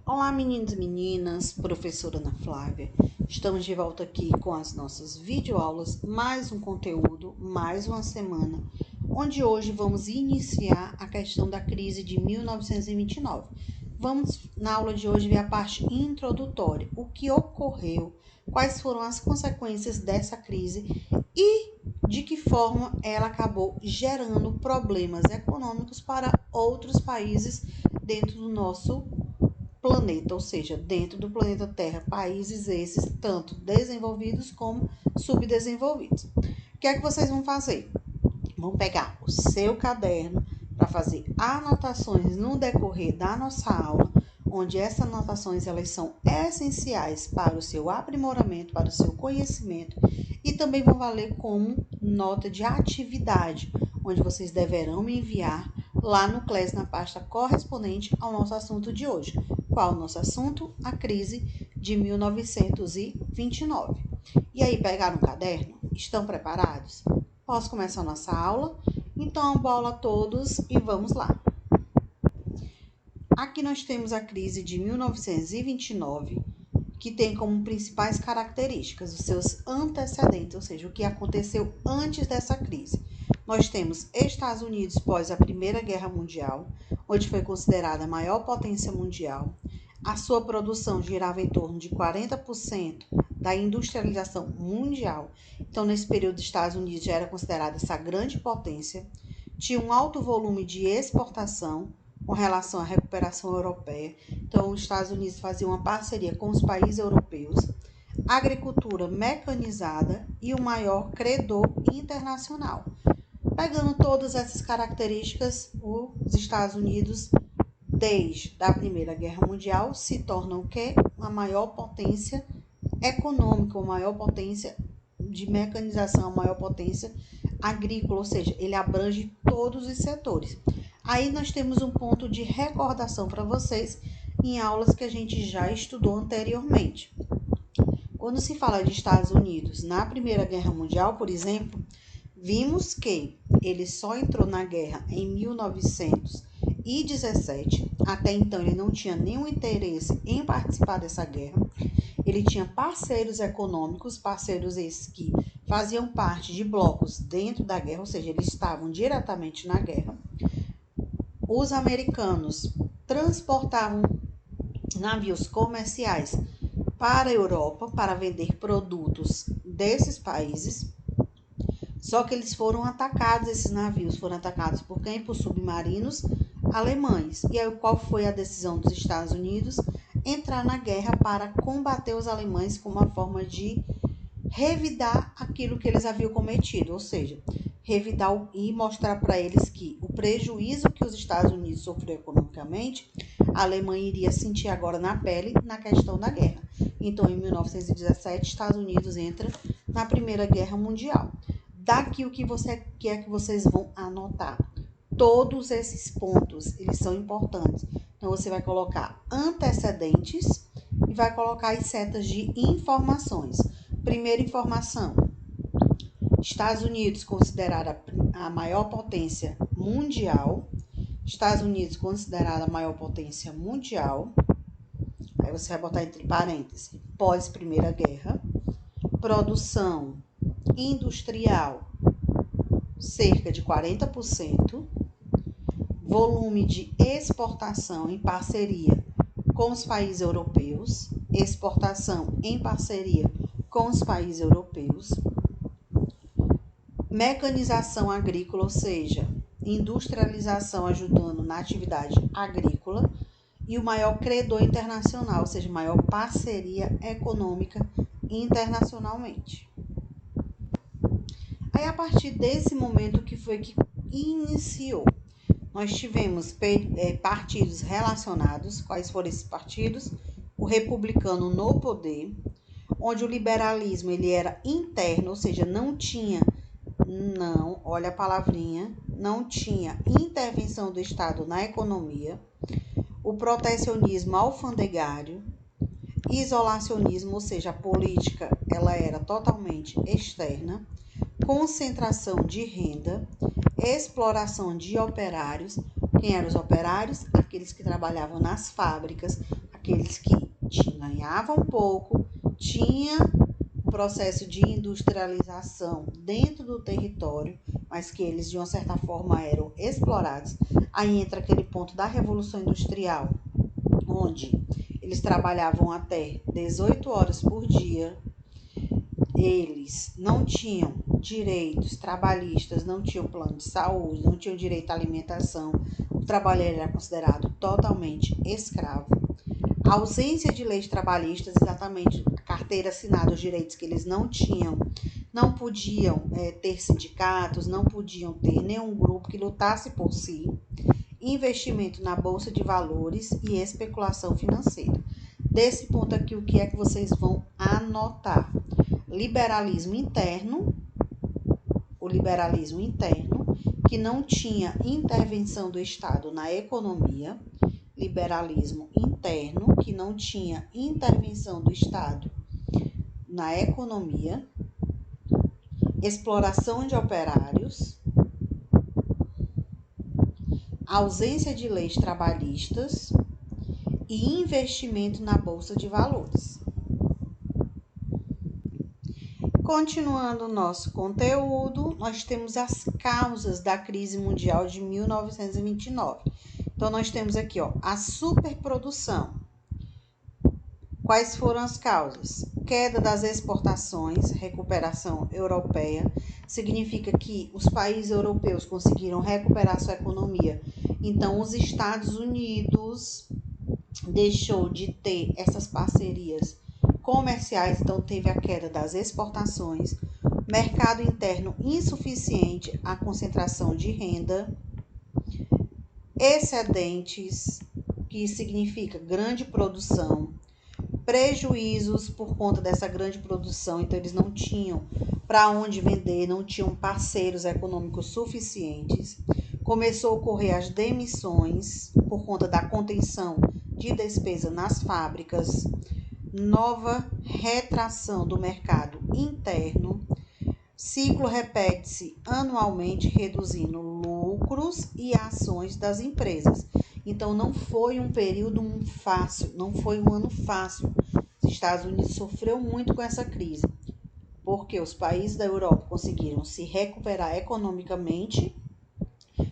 Olá, meninos e meninas, professora Ana Flávia. Estamos de volta aqui com as nossas videoaulas, mais um conteúdo, mais uma semana, onde hoje vamos iniciar a questão da crise de 1929. Vamos, na aula de hoje, ver a parte introdutória, o que ocorreu, quais foram as consequências dessa crise e de que forma ela acabou gerando problemas econômicos para outros países dentro do nosso planeta, ou seja, dentro do planeta Terra, países esses tanto desenvolvidos como subdesenvolvidos. O que é que vocês vão fazer? Vão pegar o seu caderno para fazer anotações no decorrer da nossa aula, onde essas anotações elas são essenciais para o seu aprimoramento, para o seu conhecimento e também vão valer como nota de atividade, onde vocês deverão me enviar lá no CLES na pasta correspondente ao nosso assunto de hoje. Qual o nosso assunto? A crise de 1929. E aí, pegaram um caderno? Estão preparados? Posso começar a nossa aula? Então, boa aula a todos e vamos lá. Aqui nós temos a crise de 1929, que tem como principais características os seus antecedentes, ou seja, o que aconteceu antes dessa crise. Nós temos Estados Unidos pós a Primeira Guerra Mundial, onde foi considerada a maior potência mundial. A sua produção girava em torno de 40% da industrialização mundial. Então, nesse período, os Estados Unidos já era considerada essa grande potência. Tinha um alto volume de exportação com relação à recuperação europeia. Então, os Estados Unidos faziam uma parceria com os países europeus. Agricultura mecanizada e o maior credor internacional. Pegando todas essas características, os Estados Unidos, desde a Primeira Guerra Mundial, se tornam o quê? A maior potência econômica, a maior potência de mecanização, a maior potência agrícola, ou seja, ele abrange todos os setores. Aí nós temos um ponto de recordação para vocês em aulas que a gente já estudou anteriormente. Quando se fala de Estados Unidos na Primeira Guerra Mundial, por exemplo, vimos que ele só entrou na guerra em 1917. Até então ele não tinha nenhum interesse em participar dessa guerra. Ele tinha parceiros econômicos, parceiros esses que faziam parte de blocos dentro da guerra, ou seja, eles estavam diretamente na guerra. Os americanos transportavam navios comerciais para a Europa para vender produtos desses países. Só que eles foram atacados, esses navios foram atacados por quem? Por submarinos alemães. E aí qual foi a decisão dos Estados Unidos? Entrar na guerra para combater os alemães como uma forma de revidar aquilo que eles haviam cometido, ou seja, revidar e mostrar para eles que o prejuízo que os Estados Unidos sofreu economicamente, a Alemanha iria sentir agora na pele na questão da guerra. Então, em 1917, Estados Unidos entra na Primeira Guerra Mundial. Daqui o que você quer que vocês vão anotar. Todos esses pontos, eles são importantes. Então, você vai colocar antecedentes e vai colocar as setas de informações. Primeira informação, Estados Unidos considerada a maior potência mundial. Estados Unidos considerada a maior potência mundial. Aí você vai botar entre parênteses, pós Primeira Guerra. Produção industrial, cerca de 40%. Volume de exportação em parceria com os países europeus. Exportação em parceria com os países europeus. Mecanização agrícola, ou seja, industrialização ajudando na atividade agrícola. E o maior credor internacional, ou seja, maior parceria econômica internacionalmente. Aí, a partir desse momento que foi que iniciou, nós tivemos partidos relacionados. Quais foram esses partidos? O republicano no poder, onde o liberalismo ele era interno, ou seja, não tinha intervenção do Estado na economia. O protecionismo alfandegário, isolacionismo, ou seja, a política ela era totalmente externa, concentração de renda, exploração de operários. Quem eram os operários? Aqueles que trabalhavam nas fábricas, aqueles que ganhavam pouco, tinha um processo de industrialização dentro do território, mas que eles de uma certa forma eram explorados. Aí entra aquele ponto da Revolução Industrial, onde eles trabalhavam até 18 horas por dia, eles não tinham direitos trabalhistas, não tinham plano de saúde, não tinham direito à alimentação, o trabalhador era considerado totalmente escravo. A ausência de leis trabalhistas, exatamente a carteira assinada, os direitos que eles não tinham, não podiam ter sindicatos, não podiam ter nenhum grupo que lutasse por si, investimento na bolsa de valores e especulação financeira. Desse ponto aqui, o que é que vocês vão anotar? Liberalismo interno, o liberalismo interno, que não tinha intervenção do Estado na economia, liberalismo interno, que não tinha intervenção do Estado na economia, exploração de operários, ausência de leis trabalhistas e investimento na bolsa de valores. Continuando o nosso conteúdo, nós temos as causas da crise mundial de 1929. Então, nós temos aqui, a superprodução. Quais foram as causas? Queda das exportações, recuperação europeia. Significa que os países europeus conseguiram recuperar sua economia. Então, os Estados Unidos deixou de ter essas parcerias comerciais, então teve a queda das exportações, mercado interno insuficiente, a concentração de renda, excedentes, que significa grande produção, prejuízos por conta dessa grande produção, então eles não tinham para onde vender, não tinham parceiros econômicos suficientes, começou a ocorrer as demissões por conta da contenção de despesa nas fábricas, nova retração do mercado interno, ciclo repete-se anualmente, reduzindo lucros e ações das empresas. Então, não foi um período fácil, não foi um ano fácil. Os Estados Unidos sofreu muito com essa crise, porque os países da Europa conseguiram se recuperar economicamente,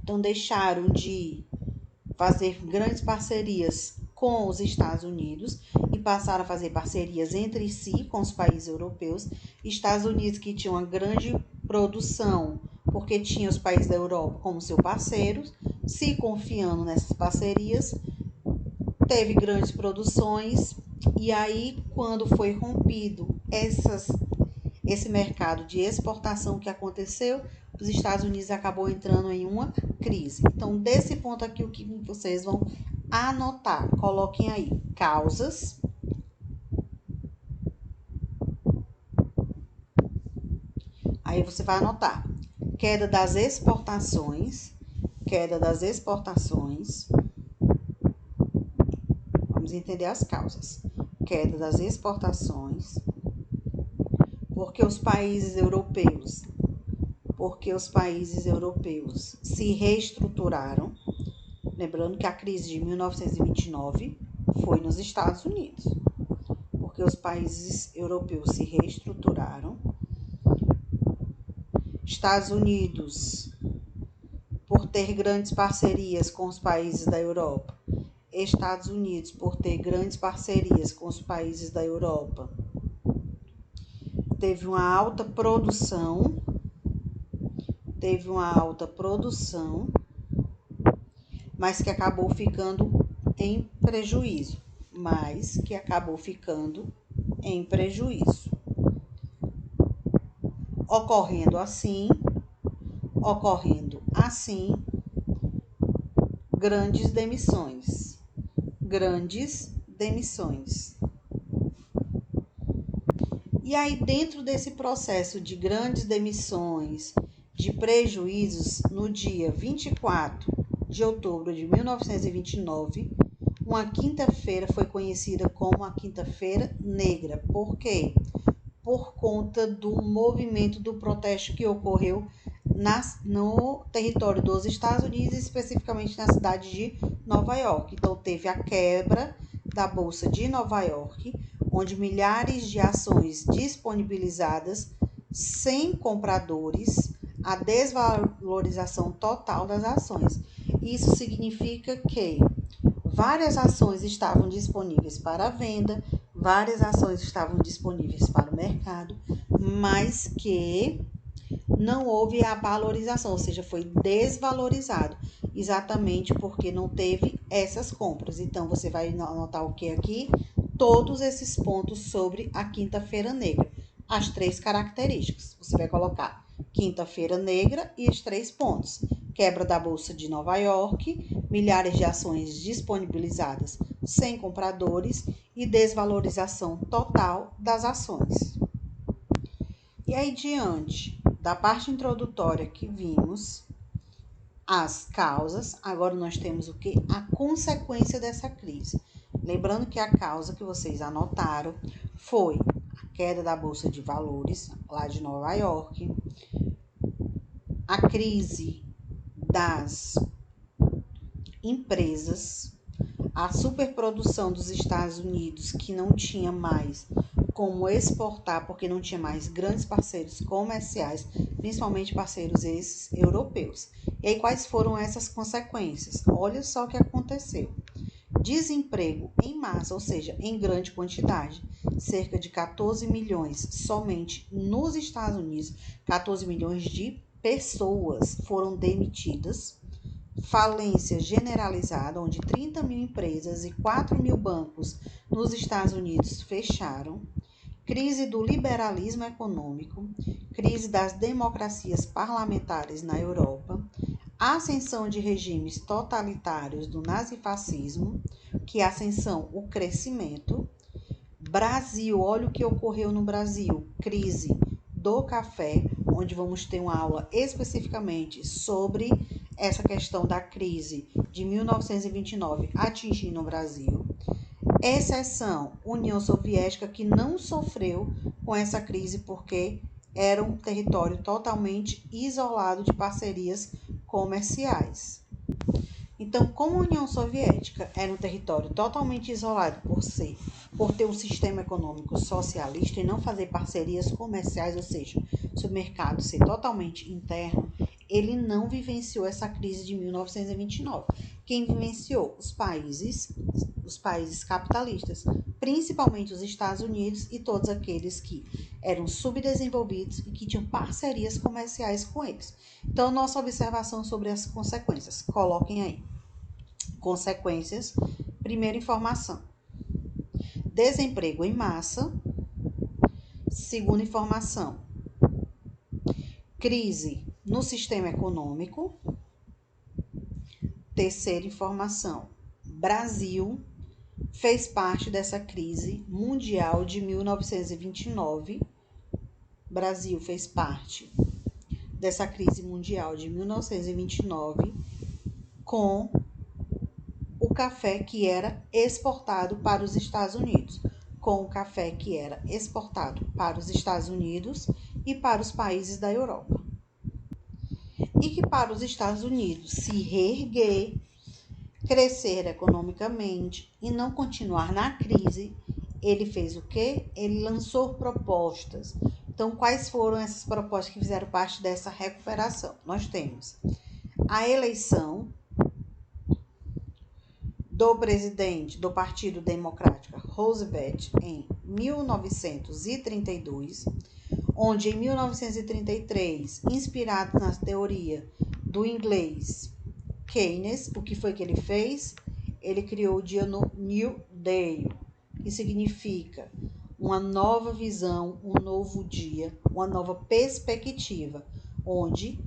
então deixaram de fazer grandes parcerias com os Estados Unidos e passaram a fazer parcerias entre si com os países europeus. Estados Unidos, que tinha uma grande produção, porque tinha os países da Europa como seus parceiros, se confiando nessas parcerias, teve grandes produções, e aí quando foi rompido esse mercado de exportação que aconteceu, os Estados Unidos acabou entrando em uma crise. Então, desse ponto aqui, o que vocês vão anotar? Coloquem aí causas, aí você vai anotar queda das exportações, vamos entender as causas. Queda das exportações, porque os países europeus se reestruturaram. Lembrando que a crise de 1929 foi nos Estados Unidos, porque os países europeus se reestruturaram. Estados Unidos, por ter grandes parcerias com os países da Europa. Estados Unidos, por ter grandes parcerias com os países da Europa, teve uma alta produção, mas que acabou ficando em prejuízo. Ocorrendo assim, grandes demissões. E aí, dentro desse processo de grandes demissões, de prejuízos, no dia 24 de outubro de 1929, uma quinta-feira foi conhecida como a Quinta-feira Negra. Por quê? Por conta do movimento do protesto que ocorreu no território dos Estados Unidos, especificamente na cidade de Nova York. Então, teve a quebra da Bolsa de Nova York, onde milhares de ações disponibilizadas sem compradores, a desvalorização total das ações. Isso significa que várias ações estavam disponíveis para venda, várias ações estavam disponíveis para o mercado, mas que não houve a valorização, ou seja, foi desvalorizado, exatamente porque não teve essas compras. Então, você vai anotar o que aqui? Todos esses pontos sobre a Quinta-feira Negra. As 3 características. Você vai colocar Quinta-feira Negra e os 3 pontos. Quebra da Bolsa de Nova York, milhares de ações disponibilizadas sem compradores e desvalorização total das ações. E aí, diante da parte introdutória que vimos, as causas, agora nós temos o que? A consequência dessa crise. Lembrando que a causa que vocês anotaram foi a queda da Bolsa de Valores, lá de Nova York, a crise das empresas, a superprodução dos Estados Unidos, que não tinha mais como exportar, porque não tinha mais grandes parceiros comerciais, principalmente parceiros esses europeus. E aí, quais foram essas consequências? Olha só o que aconteceu. Desemprego em massa, ou seja, em grande quantidade, cerca de 14 milhões somente nos Estados Unidos, 14 milhões de pessoas foram demitidas. Falência generalizada, onde 30 mil empresas e 4 mil bancos nos Estados Unidos fecharam. Crise do liberalismo econômico, crise das democracias parlamentares na Europa, ascensão de regimes totalitários do nazifascismo, que é a ascensão, o crescimento. Brasil, olha o que ocorreu no Brasil, crise do café, onde vamos ter uma aula especificamente sobre essa questão da crise de 1929 atingindo o Brasil. Exceção, União Soviética, que não sofreu com essa crise porque era um território totalmente isolado de parcerias comerciais. Então, como a União Soviética era um território totalmente isolado por ter um sistema econômico socialista e não fazer parcerias comerciais, ou seja, seu mercado ser totalmente interno, ele não vivenciou essa crise de 1929. Quem vivenciou? Os países capitalistas, principalmente os Estados Unidos e todos aqueles que eram subdesenvolvidos e que tinham parcerias comerciais com eles. Então, nossa observação sobre as consequências. Coloquem aí. Consequências. Primeira informação. Desemprego em massa. Segunda informação. Crise no sistema econômico. Terceira informação. Brasil fez parte dessa crise mundial de 1929. Brasil fez parte dessa crise mundial de 1929 com o café que era exportado para os Estados Unidos. Com o café que era exportado para os Estados Unidos e para os países da Europa. E que para os Estados Unidos se reerguer, crescer economicamente e não continuar na crise, ele fez o quê? Ele lançou propostas. Então, quais foram essas propostas que fizeram parte dessa recuperação? Nós temos a eleição do presidente do Partido Democrático Roosevelt em 1932, onde em 1933, inspirado na teoria do inglês Keynes, o que foi que ele fez? Ele criou o dia no New Day, que significa uma nova visão, um novo dia, uma nova perspectiva, onde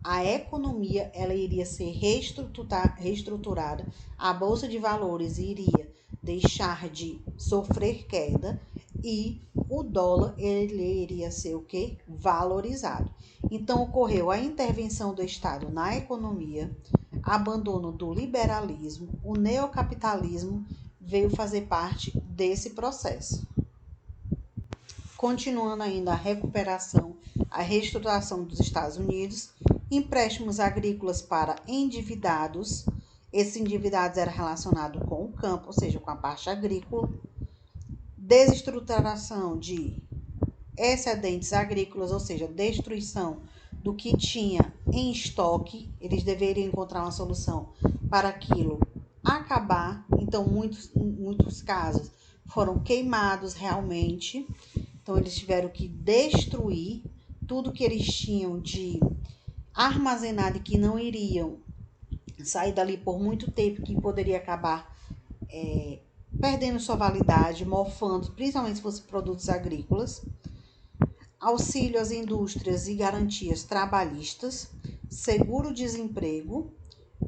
a economia ela iria ser reestruturada, a Bolsa de Valores iria deixar de sofrer queda e o dólar ele iria ser o quê? Valorizado. Então, ocorreu a intervenção do Estado na economia, abandono do liberalismo, o neocapitalismo veio fazer parte desse processo. Continuando ainda a recuperação, a reestruturação dos Estados Unidos, empréstimos agrícolas para endividados, Esses endividados eram relacionados com o campo, ou seja, com a parte agrícola. Desestruturação de excedentes agrícolas, ou seja, destruição do que tinha em estoque. Eles deveriam encontrar uma solução para aquilo acabar. Então, muitos casos foram queimados realmente. Então, eles tiveram que destruir tudo que eles tinham de armazenado e que não iriam sair dali por muito tempo, que poderia acabar perdendo sua validade, mofando, principalmente se fossem produtos agrícolas. Auxílio às indústrias e garantias trabalhistas, seguro-desemprego,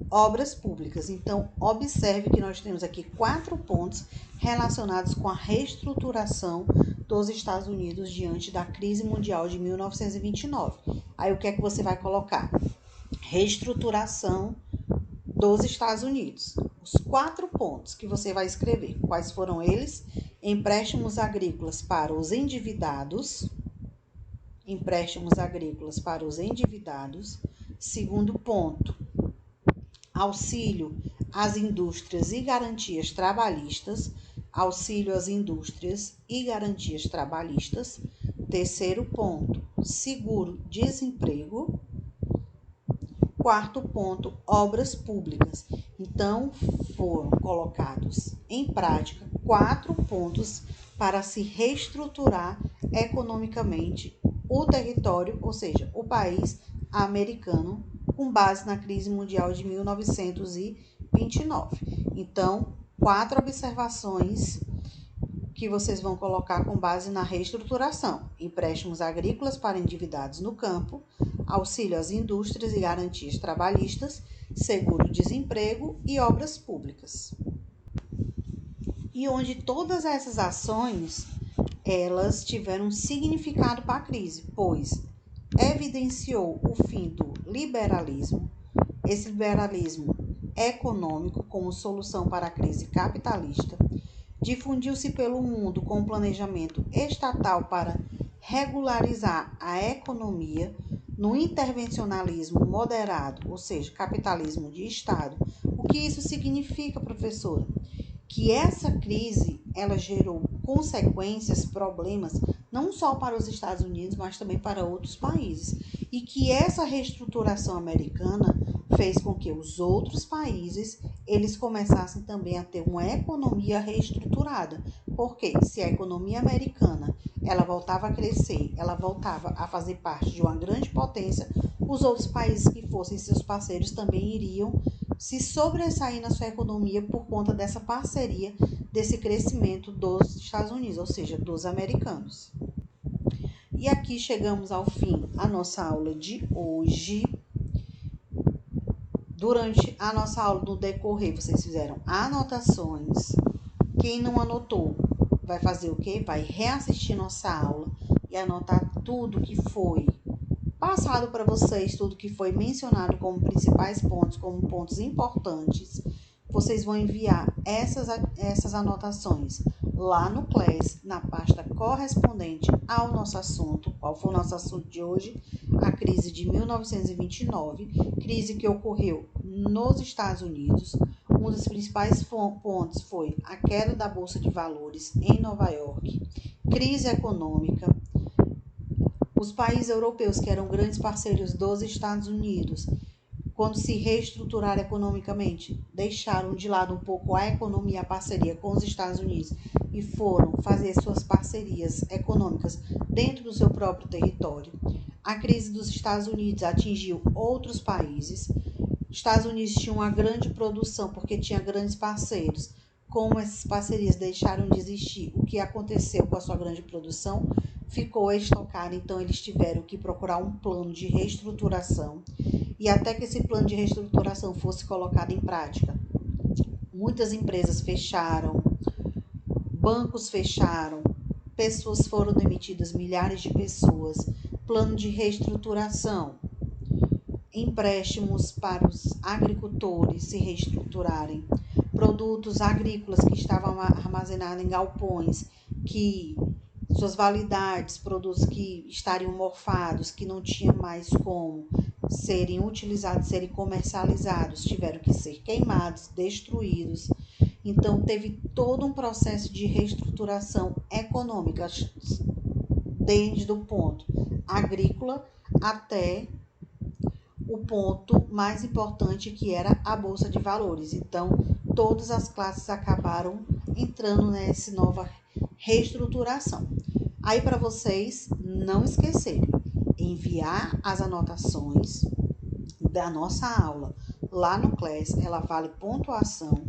obras públicas. Então, observe que nós temos aqui 4 pontos relacionados com a reestruturação dos Estados Unidos diante da crise mundial de 1929. Aí, o que é que você vai colocar? Reestruturação dos Estados Unidos. Os 4 pontos que você vai escrever. Quais foram eles? Empréstimos agrícolas para os endividados. Empréstimos agrícolas para os endividados. Segundo ponto, auxílio às indústrias e garantias trabalhistas. Auxílio às indústrias e garantias trabalhistas. Terceiro ponto, seguro-desemprego. Quarto ponto, obras públicas. Então, foram colocados em prática 4 pontos para se reestruturar economicamente o território, ou seja, o país americano, com base na crise mundial de 1929. Então, 4 observações que vocês vão colocar com base na reestruturação: empréstimos agrícolas para endividados no campo, auxílio às indústrias e garantias trabalhistas, seguro-desemprego e obras públicas. E onde todas essas ações, elas tiveram significado para a crise, pois evidenciou o fim do liberalismo, esse liberalismo econômico como solução para a crise capitalista, difundiu-se pelo mundo com um planejamento estatal para regularizar a economia no intervencionalismo moderado, ou seja, capitalismo de Estado. O que isso significa, professora? Que essa crise, ela gerou consequências, problemas, não só para os Estados Unidos, mas também para outros países. E que essa reestruturação americana fez com que os outros países, eles começassem também a ter uma economia reestruturada. Porque se a economia americana, ela voltava a crescer, ela voltava a fazer parte de uma grande potência, os outros países que fossem seus parceiros também iriam se sobressair na sua economia por conta dessa parceria, desse crescimento dos Estados Unidos, ou seja, dos americanos. E aqui chegamos ao fim da nossa aula de hoje. Durante a nossa aula, no decorrer, vocês fizeram anotações. Quem não anotou vai fazer o quê? Vai reassistir nossa aula e anotar tudo que foi passado para vocês, tudo que foi mencionado como principais pontos, como pontos importantes. Vocês vão enviar essas anotações lá no Class, na pasta correspondente ao nosso assunto. Qual foi o nosso assunto de hoje? A crise de 1929, crise que ocorreu nos Estados Unidos. Um dos principais pontos foi a queda da Bolsa de Valores em Nova York, crise econômica. Os países europeus, que eram grandes parceiros dos Estados Unidos, quando se reestruturaram economicamente, deixaram de lado um pouco a economia, a parceria com os Estados Unidos e foram fazer suas parcerias econômicas dentro do seu próprio território. A crise dos Estados Unidos atingiu outros países. Os Estados Unidos tinham uma grande produção porque tinha grandes parceiros. Como essas parcerias deixaram de existir, o que aconteceu com a sua grande produção? Ficou estocada, então eles tiveram que procurar um plano de reestruturação. E até que esse plano de reestruturação fosse colocado em prática, muitas empresas fecharam, bancos fecharam, pessoas foram demitidas, milhares de pessoas. Plano de reestruturação, empréstimos para os agricultores se reestruturarem, produtos agrícolas que estavam armazenados em galpões, que suas validades, produtos que estariam morfados, que não tinha mais como serem utilizados, serem comercializados, tiveram que ser queimados, destruídos. Então, teve todo um processo de reestruturação econômica, desde o ponto agrícola até o ponto mais importante, que era a Bolsa de Valores. Então, todas as classes acabaram entrando nessa nova reestruturação. Aí, para vocês não esquecerem, enviar as anotações da nossa aula lá no Class, ela vale pontuação,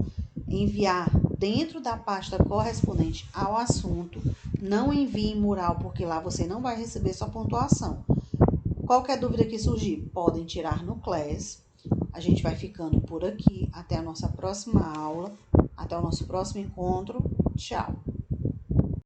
enviar dentro da pasta correspondente ao assunto, não envie em mural, porque lá você não vai receber sua pontuação. Qualquer dúvida que surgir, podem tirar no Class. A gente vai ficando por aqui, até a nossa próxima aula, até o nosso próximo encontro. Tchau!